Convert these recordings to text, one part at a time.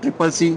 CCC,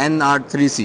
NR3C,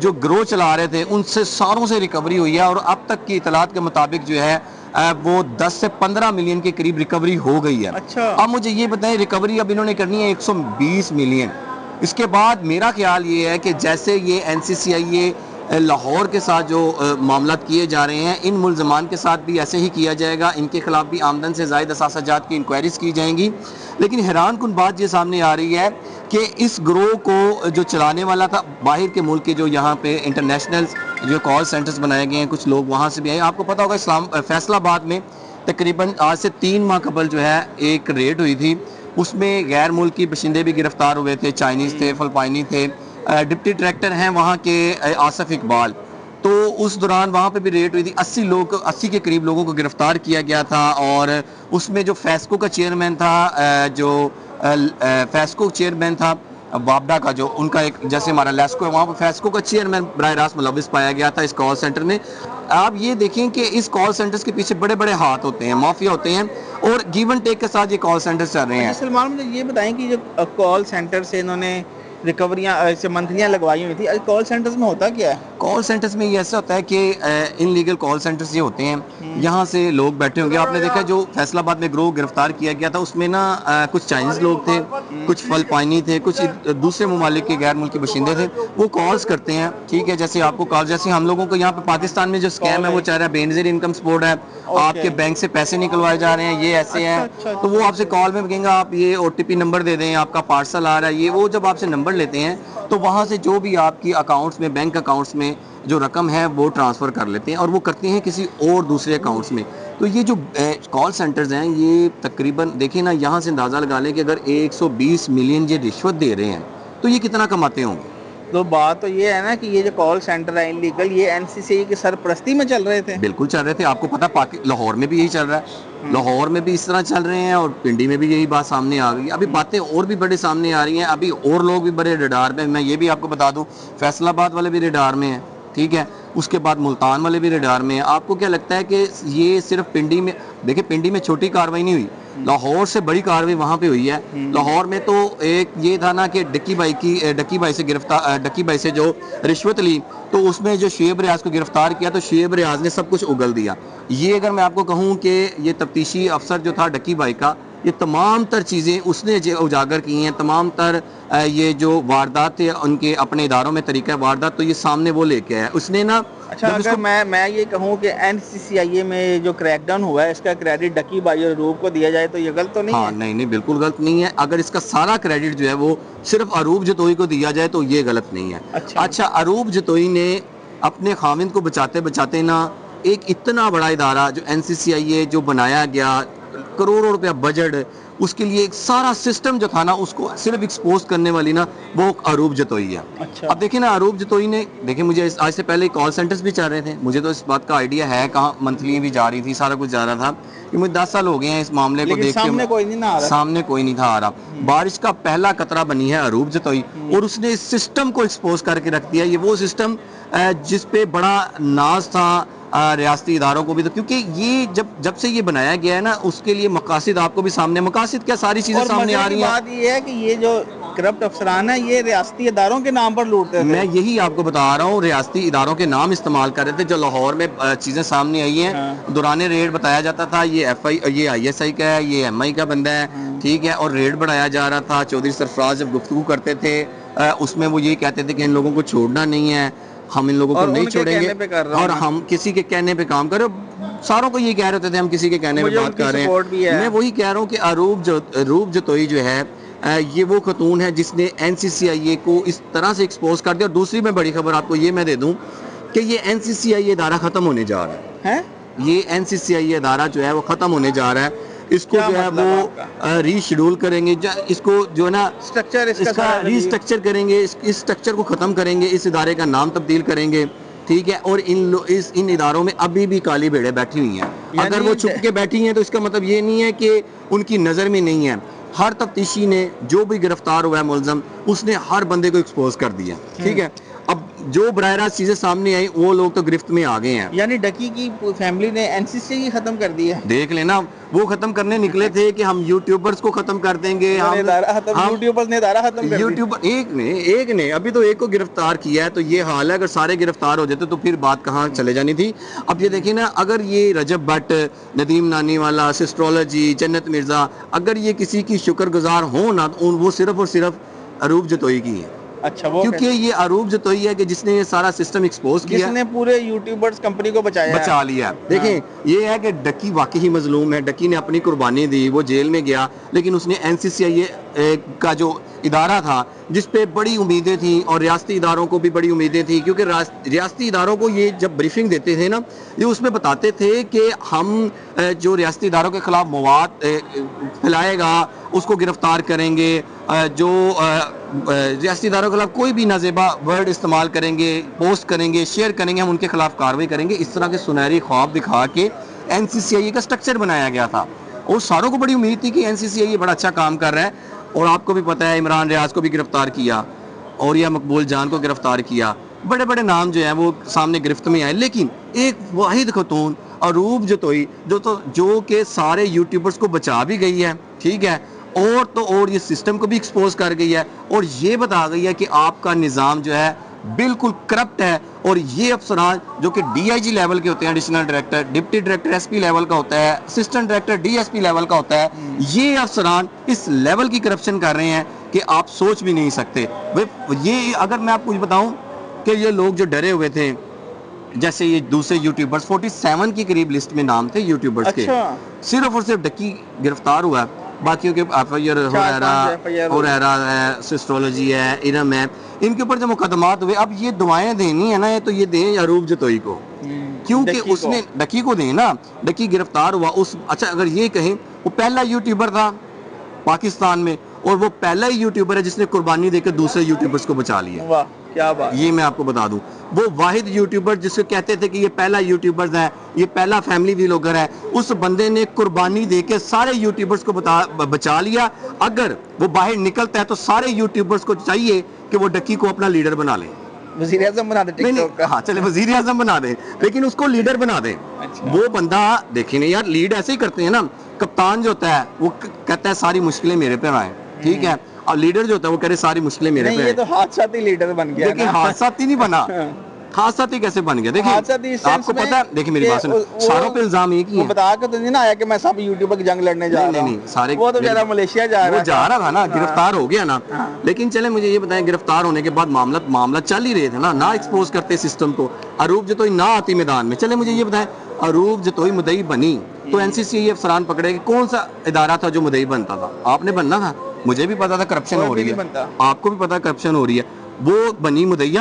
جو گروہ چلا رہے تھے ان سے ساروں سے ریکوری ہوئی ہے، اور اب تک کی اطلاعات کے مطابق جو ہے وہ 10 سے 15 ملین کے قریب ریکوری ہو گئی ہے۔ اچھا، اب مجھے یہ بتائیں ریکوری اب انہوں نے کرنی ہے 120 ملین۔ اس کے بعد میرا خیال یہ ہے کہ جیسے یہ NCCIA لاہور کے ساتھ جو معاملات کیے جا رہے ہیں، ان ملزمان کے ساتھ بھی ایسے ہی کیا جائے گا، ان کے خلاف بھی آمدن سے زائد اثاثہ جات کی انکوائریز کی جائیں گی۔ لیکن حیران کن بات یہ سامنے آ رہی ہے کہ اس گروہ کو جو چلانے والا تھا، باہر کے ملک کے جو یہاں پہ انٹرنیشنل جو کال سینٹرز بنائے گئے ہیں، کچھ لوگ وہاں سے بھی آئے۔ آپ کو پتا ہوگا فیصل آباد میں تقریباً آج سے 3 ماہ قبل جو ہے ایک ریڈ ہوئی تھی، اس میں غیر ملکی باشندے بھی گرفتار ہوئے تھے، چائنیز تھے، فلپائنی تھے۔ ڈپٹی ڈائریکٹر ہیں وہاں کے آصف اقبال، تو اس دوران وہاں پہ بھی ریڈ ہوئی تھی، 80 کے قریب لوگوں کو گرفتار کیا گیا تھا، اور اس میں جو فیسکو کا چیئرمین تھا، جو فیسکو چیئرمین تھا وابڈا کا، جو ان کا ایک جیسے ہمارا لیسکو ہے وہاں پہ فیسکو کا چیئرمین براہ راست ملوث پایا گیا تھا اس کال سینٹر میں۔ آپ یہ دیکھیں کہ اس کال سینٹرز کے پیچھے بڑے بڑے ہاتھ ہوتے ہیں، مافیا ہوتے ہیں، اور گیو اینڈ ٹیک کے ساتھ یہ کال سینٹرز چل رہے ہیں۔ سلمان مجھے یہ بتائیں کہ جو کال سینٹر سے انہوں نے ریکوریاں سے منتھلیاں لگوائی ہوئی تھی، کال سینٹرز میں ہوتا کیا ہے؟ کال سینٹرز میں یہ ایسا ہوتا ہے کہ ان لیگل کال سینٹرز یہ ہوتے ہیں، یہاں سے لوگ بیٹھے ہوں گے۔ آپ نے دیکھا جو فیصل آباد میں گروہ گرفتار کیا گیا تھا، اس میں نا کچھ چائنیز لوگ تھے، کچھ فلپائنی تھے، کچھ دوسرے ممالک کے غیر ملکی باشندے تھے۔ وہ کالز کرتے ہیں، ٹھیک ہے، جیسے آپ کو کال، جیسے ہم لوگوں کو یہاں پہ پاکستان میں جو اسکیم ہے وہ چل رہا ہے، بے نظیر انکم سپورٹ ہے، آپ کے بینک سے پیسے نکلوائے جا رہے ہیں، یہ ایسے ہیں، تو وہ آپ سے کال میں کہیں گا آپ یہ OTP نمبر دے دیں، آپ کا پارسل آ رہا ہے، یہ وہ جب آپ سے نمبر لیتے ہیں تو وہاں سے جو بھی آپ کی اکاؤنٹس میں، بینک اکاؤنٹس میں جو رقم ہے وہ ٹرانسفر کر لیتے ہیں، اور وہ کرتے ہیں کسی اور دوسرے اکاؤنٹس میں۔ تو یہ جو کال سینٹرز ہیں یہ تقریباً دیکھیں نا، یہاں سے اندازہ لگا لیں کہ اگر 120 ملین یہ رشوت دے رہے ہیں تو یہ کتنا کماتے ہوں گے؟ تو بات تو یہ ہے نا کہ یہ جو کال سینٹر ہے انلیگل، یہ NCCI کی سرپرستی میں چل رہے تھے۔ بالکل چل رہے تھے، آپ کو پتا لاہور میں بھی یہی چل رہا ہے، لاہور میں بھی اس طرح چل رہے ہیں، اور پنڈی میں بھی یہی بات سامنے آ گئی۔ ابھی باتیں اور بھی بڑے سامنے آ رہی ہیں، ابھی اور لوگ بھی بڑے ریڈار میں، میں یہ بھی آپ کو بتا دوں فیصل آباد والے بھی ریڈار میں ہیں، ٹھیک ہے، اس کے بعد ملتان والے بھی ریڈار میں ہیں۔ آپ کو کیا لگتا ہے کہ یہ صرف پنڈی میں، دیکھیں پنڈی میں چھوٹی کاروائی نہیں ہوئی، لاہور سے بڑی کاروائی وہاں پہ ہوئی ہے۔ لاہور میں تو ایک یہ تھا نا کہ ڈکی بھائی سے جو رشوت لی، تو اس میں جو شعیب ریاض کو گرفتار کیا تو شعیب ریاض نے سب کچھ اگل دیا۔ یہ اگر میں آپ کو کہوں کہ یہ تفتیشی افسر جو تھا ڈکی بھائی کا، یہ تمام تر چیزیں اس نے اجاگر کی ہیں، تمام تر یہ جو واردات تھے ان کے اپنے اداروں میں طریقہ واردات، تو یہ سامنے وہ لے کے آیا اس نے نا۔ اچھا، اگر میں یہ کہوں کہ NCCIA میں جو کریک ڈاؤن ہوا ہے اس کا کریڈٹ ڈکی بھائی اور روب کو دیا جائے تو یہ غلط تو نہیں ہے؟ ہاں نہیں بالکل غلط نہیں ہے، اگر اس کا سارا کریڈٹ جو ہے وہ صرف اروب جتوئی کو دیا جائے تو یہ غلط نہیں ہے۔ اچھا، اروب جتوئی نے اپنے خاوند کو بچاتے بچاتے نا ایک اتنا بڑا ادارہ جو NCCIA جو بنایا گیا، کروڑوں روپیہ بجٹ، اس کے لیے ایک سارا سسٹم جو تھا نا اس کو صرف ایکسپوز کرنے والی نا وہ اروب جتوئی ہے۔ اب دیکھیں نا اروب جتوئی نے، دیکھیں مجھے آج سے پہلے کال سینٹرز بھی چل رہے تھے، مجھے تو اس بات کا آئیڈیا ہے، کہاں منتھلی بھی جا رہی تھی، سارا کچھ جا رہا تھا، کہ مجھے 10 سال ہو گئے ہیں اس معاملے کو دیکھ کے، سامنے کوئی نہیں تھا آ رہا۔ بارش کا پہلا قطرہ بنی ہے اروب جتوئی، اور اس نے اس سسٹم کو ایکسپوز کر کے رکھ دیا۔ یہ وہ سسٹم جس پہ بڑا ناز تھا ریاستی اداروں کو بھی، تو کیونکہ یہ جب سے یہ بنایا گیا ہے نا، اس کے لیے مقاصد آپ کو بھی سامنے، مقاصد کیا ساری چیزیں سامنے آ رہی ہیں۔ بات یہ ہے کہ یہ جو کرپٹ افسران ہیں یہ ریاستی اداروں کے نام پر لوٹتے تھے۔ میں یہی آپ کو بتا رہا ہوں، ریاستی اداروں کے نام استعمال کر رہے تھے۔ جو لاہور میں چیزیں سامنے آئی ہیں، دوران ریڈ بتایا جاتا تھا یہ ISI کا ہے، یہ MI کا بندہ ہے، ٹھیک ہے، اور ریڈ بڑھایا جا رہا تھا۔ چودھری سرفراز جب گفتگو کرتے تھے اس میں وہ یہی کہتے تھے کہ ان لوگوں کو چھوڑنا نہیں ہے، ہم ان لوگوں کو نہیں چھوڑیں گے، اور ہم کسی کے کہنے پہ کام کریں۔ ساروں کو یہ کہہ رہے تھے ہم کسی کے کہنے پہ بات کر رہے ہیں۔ میں وہی کہہ رہا ہوں کہ اروب جتوئی جو ہے یہ وہ خاتون ہے جس نے NCCIA کو اس طرح سے ایکسپوز کر دیا۔ اور دوسری میں بڑی خبر آپ کو یہ میں دے دوں کہ یہ NCCIA ادارہ ختم ہونے جا رہا ہے۔ یہ NCCIA ادارہ جو ہے وہ ختم ہونے جا رہا ہے، اس کو جو ہے وہ ری شیڈول کریں گے، اس کو جو ہے نا اس کا ری اسٹرکچر کریں گے، اس اسٹرکچر کو ختم کریں گے، اس ادارے کا نام تبدیل کریں گے، ٹھیک ہے۔ اور ان اداروں میں ابھی بھی کالی بھیڑیں بیٹھی ہوئی ہیں، اگر وہ چھپ کے بیٹھی ہیں تو اس کا مطلب یہ نہیں ہے کہ ان کی نظر میں نہیں ہے۔ ہر تفتیشی نے جو بھی گرفتار ہوا ہے ملزم، اس نے ہر بندے کو ایکسپوز کر دیا، ٹھیک ہے۔ اب جو براہ راست چیزیں سامنے آئی وہ لوگ تو گرفت میں آ گئے ہیں. یعنی ڈکی کی فیملی نے NCCI ختم کر دی ہے. دیکھ لینا وہ ختم کرنے نکلے تھے کہ ہم یوٹیوبرز کو ختم کر دیں گے, یوٹیوبرز نے ادارہ ختم کر دیا. یوٹیوبر ایک نے ابھی تو ایک کو گرفتار کیا ہے, تو یہ حال ہے. اگر سارے گرفتار ہو جاتے تو پھر بات کہاں چلے جانی تھی. اب یہ دیکھیں نا, اگر یہ رجب بٹ, ندیم نانی والا, سسٹرولوجی, جنت مرزا, اگر یہ کسی کی شکر گزار ہوں نا تو وہ صرف اور صرف عروب جتوئی کی ہے. اچھا, وہ کیونکہ یہ عروب جتوئی ہے کہ جس نے یہ سارا سسٹم ایکسپوز کیا, جس نے پورے یوٹیوبرز کمپنی کو بچا لیا. دیکھیں یہ ہے کہ ڈکی واقعی مظلوم ہے. ڈکی نے اپنی قربانی دی, وہ جیل میں گیا, لیکن اس نے NCCI کا جو ادارہ تھا جس پہ بڑی امیدیں تھیں, اور ریاستی اداروں کو بھی بڑی امیدیں تھیں, کیونکہ ریاستی اداروں کو یہ جب بریفنگ دیتے تھے نا, یہ اس میں بتاتے تھے کہ ہم جو ریاستی اداروں کے خلاف مواد پھیلائے گا اس کو گرفتار کریں گے, جو ریاستی اداروں کے خلاف کوئی بھی نازیبا ورڈ استعمال کریں گے, پوسٹ کریں گے, شیئر کریں گے, ہم ان کے خلاف کارروائی کریں گے. اس طرح کے سنہری خواب دکھا کے NCCI کا سٹرکچر بنایا گیا تھا, اور ساروں کو بڑی امید تھی کہ NCCI بڑا اچھا کام کر رہا ہے. اور آپ کو بھی پتہ ہے عمران ریاض کو بھی گرفتار کیا, اور یا مقبول جان کو گرفتار کیا, بڑے بڑے نام جو ہیں وہ سامنے گرفت میں آئے. لیکن ایک واحد خاتون عروب جتوئی جو کہ سارے یوٹیوبرز کو بچا بھی گئی ہے, ٹھیک ہے, اور تو اور یہ سسٹم کو بھی ایکسپوز کر گئی ہے, اور یہ بتا گئی ہے کہ آپ کا نظام جو ہے بالکل کرپٹ ہے. اور یہ افسران جو کہ DIG لیول کے ہوتے ہیں, additional director, deputy director SP level کا ہوتا ہے, اسسٹنٹ ڈائریکٹر DSP لیول کا ہوتا ہے, یہ افسران اس لیول کی کرپشن کر رہے ہیں کہ آپ سوچ بھی نہیں سکتے. یہ اگر میں آپ کو بتاؤں کہ یہ لوگ جو ڈرے ہوئے تھے, جیسے یہ دوسرے یوٹیوبرز 47 کی قریب لسٹ میں نام تھے یوٹیوبرز کے, صرف اور صرف ڈکی گرفتار ہوا ہے. باقیوں کے ہریرا ہے, سسٹرولوجی ہے, ارم ہے, ان کے اوپر جو مقدمات ہوئے, اب یہ دعائیں دینی ہے نا تو یہ دیں عروب جتوئی کو, کیونکہ اس نے ڈکی کو دیں نا. ڈکی گرفتار ہوا اچھا اگر یہ کہیں وہ پہلا یوٹیوبر تھا پاکستان میں, اور وہ پہلا ہی یوٹیوبر ہے جس نے قربانی دے کر دوسرے یوٹیوبرز کو بچا لیا. واہ کیا بات. یہ میں آپ کو بتا دوں, وہ واحد یوٹیوبر جس کو کہتے تھے کہ یہ پہلا یوٹیوبر ہے, یہ پہلا فیملی ویلوگر ہے, اس بندے نے قربانی دے کے سارے یوٹیوبرز کو بچا لیا. اگر وہ باہر نکلتا ہے تو سارے یوٹیوبرز کو چاہیے کہ وہ ڈکی کو اپنا لیڈر بنا لیں, وزیر اعظم بنا دیں. ہاں چلے وزیر اعظم بنا دیں, لیکن اس کو لیڈر بنا دیں. وہ بندہ دیکھیں نا یار, لیڈ ایسے ہی کرتے ہیں نا, کپتان جو ہوتا ہے وہ کہتا ہے ساری مشکلیں میرے پہ آئیں, ٹھیک ہے, اور لیڈر جو ہوتا ہے وہ کہہ رہے ساری مشکلیں میرے پہ. یہ تو حادثاتی لیڈر بن گیا. لیکن حادثاتی نہیں بنا, حادثاتی کیسے بن گیا؟ دیکھیں آپ کو پتا ہے, دیکھیں میری بات سنیں, ساروں پہ الزام ایک ہی ہے. بتا کے تو نہیں نا آیا کہ میں سب یوٹیوبر کی جنگ لڑنے جا رہا ہوں. نہیں سارے, وہ تو بیچارہ ملیشیا جا رہا تھا نا, گرفتار ہو گیا نا. لیکن چلے مجھے یہ بتائیں, گرفتار ہونے کے بعد معاملہ چل ہی رہے تھے نا, نہ ایکسپوز کرتے سسٹم کو, عروب جتوئی نہ آتی میدان میں. چلے مجھے یہ بتائیں, عروب جتوئی مدعی بنی تو NCCI افسران پکڑے کہ کون سا ادارہ تھا جو مدعی بنتا تھا؟ آپ نے بننا تھا. مجھے بھی پتا تھا کرپشن ہو رہی ہے, آپ کو بھی پتا کرپشن ہو رہی ہے. وہ بنی مدعیہ,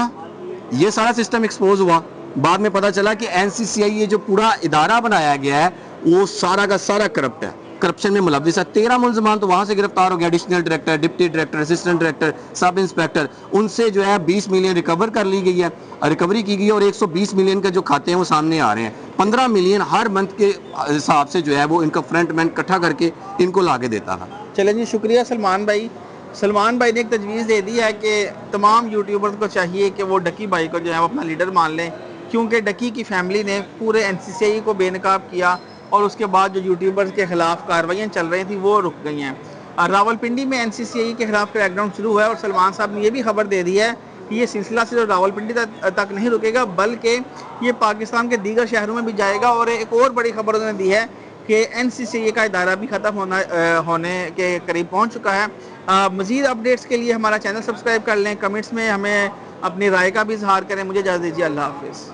یہ سارا سسٹم ایکسپوز ہوا. بعد میں پتا چلا کہ NCCI یہ جو پورا ادارہ بنایا گیا ہے وہ سارا کا سارا کرپٹ ہے, کرپشن میں ملوث ہے. 13 ملزمان تو وہاں سے گرفتار ہو گیا, additional director, deputy director, assistant director, sub inspector. ان سے جو ہے 20 ملین ریکور کر لی گئی ہے, ریکوری کی گئی, اور 120 ملین کا جو کھاتے ہیں وہ سامنے آ رہے ہیں. 15 ملین ہر منتھ کے حساب سے جو ہے وہ ان کا فرنٹ مین اکٹھا کر کے ان کو لا کے دیتا تھا. چلیں جی, شکریہ سلمان بھائی. سلمان بھائی نے ایک تجویز دے دی ہے کہ تمام یوٹیوبرز کو چاہیے کہ وہ ڈکی بھائی کو جو ہے وہ اپنا لیڈر مان لیں, کیونکہ ڈکی کی فیملی نے پورے NCCI کو بے نقاب کیا, اور اس کے بعد جو یوٹیوبرز کے خلاف کارروائیاں چل رہی تھیں وہ رک گئی ہیں. راولپنڈی میں NCCI کے خلاف کریک ڈاؤن شروع ہوا ہے, اور سلمان صاحب نے یہ بھی خبر دے دی ہے کہ یہ سلسلہ صرف راولپنڈی تک نہیں رکے گا, بلکہ یہ پاکستان کے دیگر شہروں میں بھی جائے گا. اور ایک اور بڑی خبر انہوں نے دی ہے کہ NCCI کا ادارہ بھی ختم ہونے کے قریب پہنچ چکا ہے. مزید اپڈیٹس کے لیے ہمارا چینل سبسکرائب کر لیں, کمنٹس میں ہمیں اپنی رائے کا بھی اظہار کریں. مجھے اجازت دیجیے, اللہ حافظ.